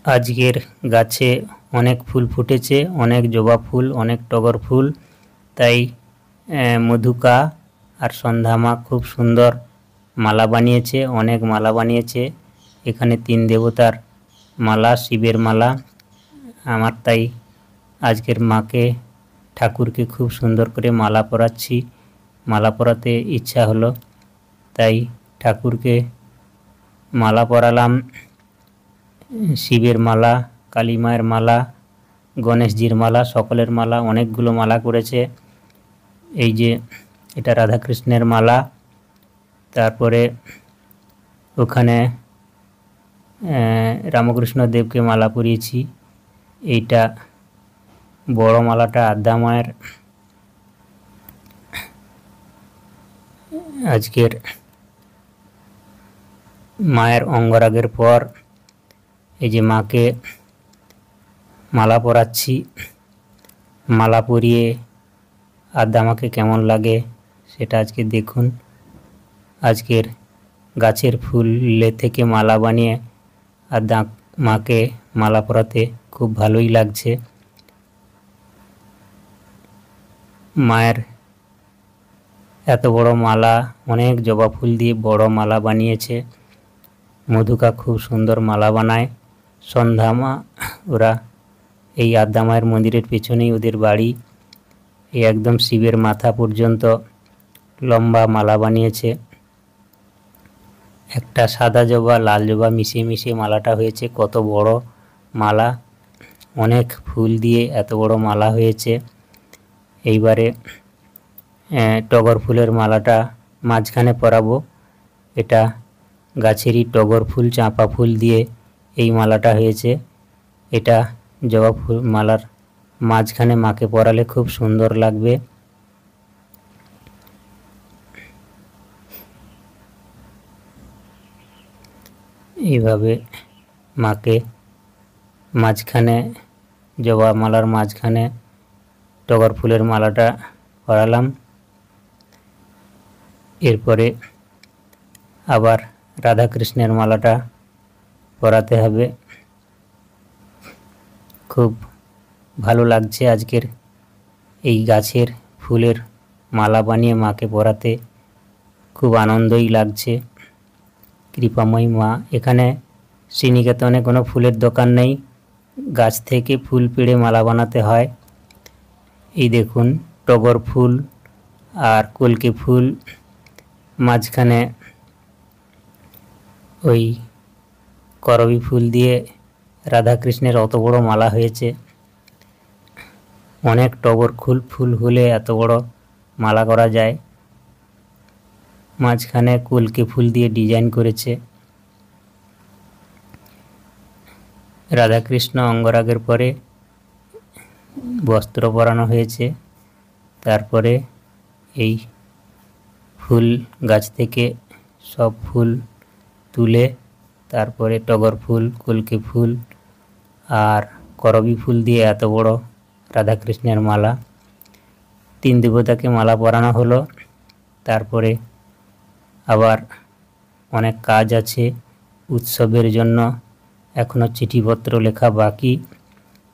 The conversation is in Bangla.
আজকের গাছে অনেক ফুল ফুটেছে, অনেক জবা ফুল, অনেক টগর ফুল। তাই মধুকা আর সন্ধ্যামা খুব সুন্দর মালা বানিয়েছে, অনেক মালা বানিয়েছে। এখানে 3 দেবতার মালা, শিবের মালা। আমার তাই আজকের মাকে, ঠাকুরকে খুব সুন্দর করে মালা পরাচ্ছি। মালা পরাতে ইচ্ছা হলো, তাই ঠাকুরকে মালা পরালাম। শিবের মালা, কালী মায়ের মালা, গণেশজির মালা, সকলের মালা, অনেকগুলো মালা করেছে। এই যে এটা রাধাকৃষ্ণের মালা। তারপরে ওখানে রামকৃষ্ণ দেবকে মালা পরিয়েছি। এইটা বড় মালাটা আদ্যা মায়ের। আজকের মায়ের অঙ্গরাগের পর এই যে মাকে মালা পরাচ্ছি। মালা পরিয়ে আদ্যা মাকে কেমন লাগে সেটা আজকে দেখুন। আজকের গাছের ফুলে থেকে মালা বানিয়ে আদ্যা মাকে মালা পরাতে খুব ভালোই লাগছে। মায়ের এত বড় মালা, অনেক জবা ফুল দিয়ে বড় মালা বানিয়েছে। মধুকা খুব সুন্দর মালা বানায়। সন্ধ্যামা, ওরা এই আদ্যা মায়ের মন্দিরের পেছনেই ওদের বাড়ি। এই একদম শিবের মাথা পর্যন্ত লম্বা মালা বানিয়েছে। একটা সাদা জবা, লাল জবা মিশিয়ে মিশিয়ে মালাটা হয়েছে। কত বড় মালা, অনেক ফুল দিয়ে এত বড় মালা হয়েছে। এইবারে টগর ফুলের মালাটা মাঝখানে পরাবো। এটা গাছেরই টগর ফুল, চাঁপা ফুল দিয়ে এই মালাটা হয়েছে। এটা জবা ফুল মালার মাঝখানে মাকে পরালে খুব সুন্দর লাগবে। এইভাবে মাকে মাঝখানে, জবা মালার মাঝখানে টগর ফুলের মালাটা পরালাম। এরপরে আবার রাধাকৃষ্ণের মালাটা পরাতে হবে। খুব ভালো লাগছে আজকের এই গাছের ফুলের মালা বানিয়ে মাকে পরাতে, খুব আনন্দই লাগছে। কৃপাময়ী মা। এখানে শ্রীনিকেতনে কোনো ফুলের দোকান নেই, গাছ থেকে ফুল পেড়ে মালা বানাতে হয়। এই দেখুন টগর ফুল আর কলকে ফুল, মাঝখানে ওই করবী ফুল দিয়ে রাধাকৃষ্ণের অত বড় মালা হয়েছে। অনেক টগর ফুল হলে এত বড় মালা করা যায়। মাঝখানে কলকে ফুল দিয়ে ডিজাইন করেছে। রাধাকৃষ্ণ অঙ্গরাগের পরে বস্ত্র পরানো হয়েছে। তারপরে এই ফুল গাছ থেকে সব ফুল তুলে তারপরে টগর ফুল, কলকে ফুল আর করবী ফুল দিয়ে এত বড় রাধাকৃষ্ণের মালা। 3 দেবতাকে মালা পরানো হলো। তারপরে আবার অনেক কাজ আছে উৎসবের জন্য, এখনো চিঠিপত্র লেখা বাকি।